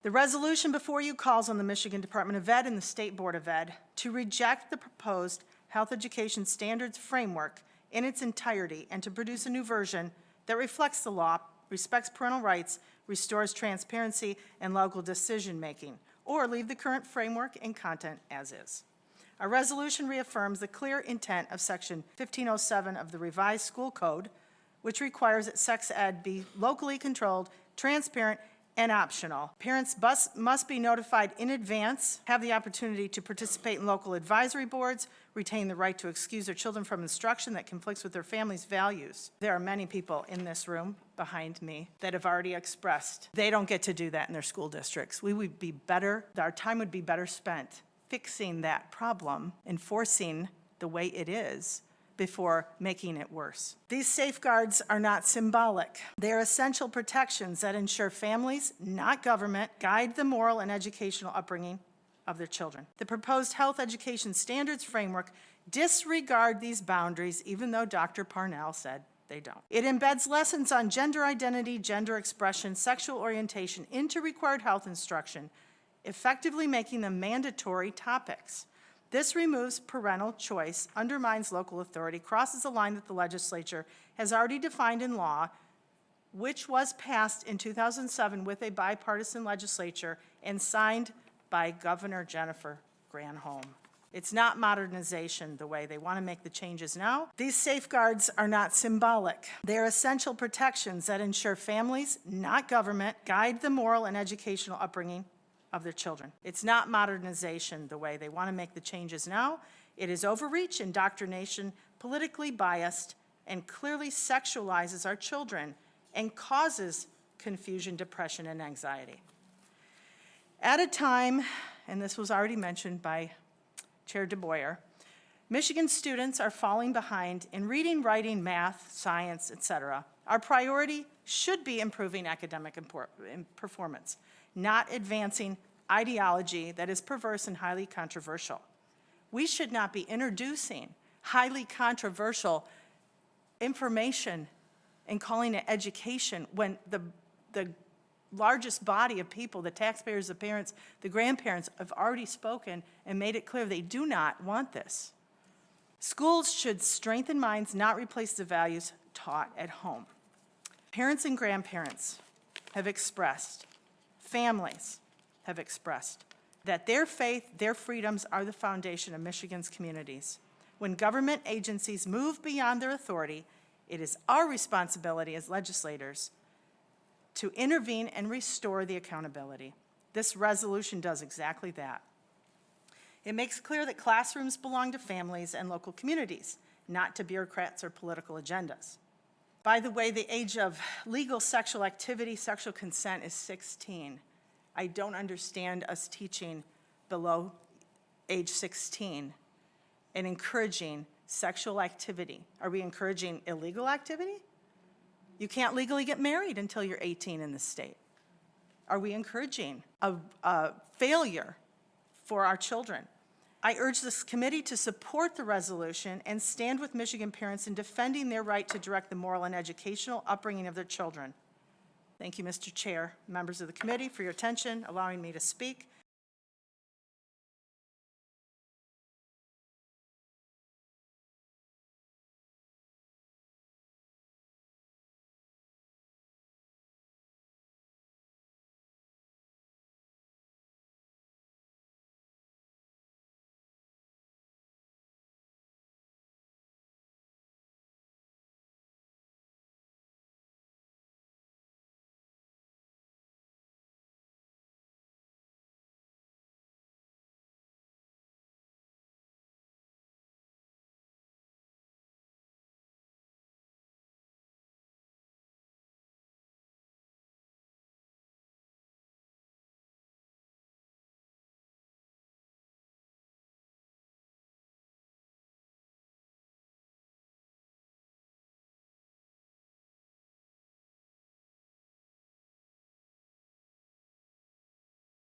The resolution before you calls on the Michigan Department of Ed and the State Board of Ed to reject the proposed health education standards framework in its entirety and to produce a new version that reflects the law, respects parental rights, restores transparency and local decision-making, or leave the current framework and content as is. Our resolution reaffirms the clear intent of Section 1507 of the revised school code, which requires that sex ed be locally controlled, transparent, and optional. Parents must be notified in advance, have the opportunity to participate in local advisory boards, retain the right to excuse their children from instruction that conflicts with their family's values. There are many people in this room behind me that have already expressed they don't get to do that in their school districts. We would be better, our time would be better spent fixing that problem, enforcing the way it is, before making it worse. These safeguards are not symbolic. They are essential protections that ensure families, not government, guide the moral and educational upbringing of their children. The proposed health education standards framework disregard these boundaries, even though Dr. Parnell said they don't. It embeds lessons on gender identity, gender expression, sexual orientation into required health instruction, effectively making them mandatory topics. This removes parental choice, undermines local authority, crosses a line that the legislature has already defined in law, which was passed in 2007 with a bipartisan legislature and signed by Governor Jennifer Granholm. It's not modernization the way they want to make the changes now. These safeguards are not symbolic. They are essential protections that ensure families, not government, guide the moral and educational upbringing of their children. It's not modernization the way they want to make the changes now. It is overreach, indoctrination, politically biased, and clearly sexualizes our children and causes confusion, depression, and anxiety. At a time, and this was already mentioned by Chair DeBoyer, Michigan students are falling behind in reading, writing, math, science, etc. Our priority should be improving academic performance, not advancing ideology that is perverse and highly controversial. We should not be introducing highly controversial information and calling it education when the largest body of people, the taxpayers, the parents, the grandparents, have already spoken and made it clear they do not want this. Schools should strengthen minds, not replace the values taught at home. Parents and grandparents have expressed, families have expressed, that their faith, their freedoms are the foundation of Michigan's communities. When government agencies move beyond their authority, it is our responsibility as legislators to intervene and restore the accountability. This resolution does exactly that. It makes clear that classrooms belong to families and local communities, not to bureaucrats or political agendas. By the way, the age of legal sexual activity, sexual consent is 16. I don't understand us teaching below age 16 and encouraging sexual activity. Are we encouraging illegal activity? You can't legally get married until you're 18 in this state. Are we encouraging a failure for our children? I urge this committee to support the resolution and stand with Michigan parents in defending their right to direct the moral and educational upbringing of their children. Thank you, Mr. Chair, members of the committee, for your attention, allowing me to speak.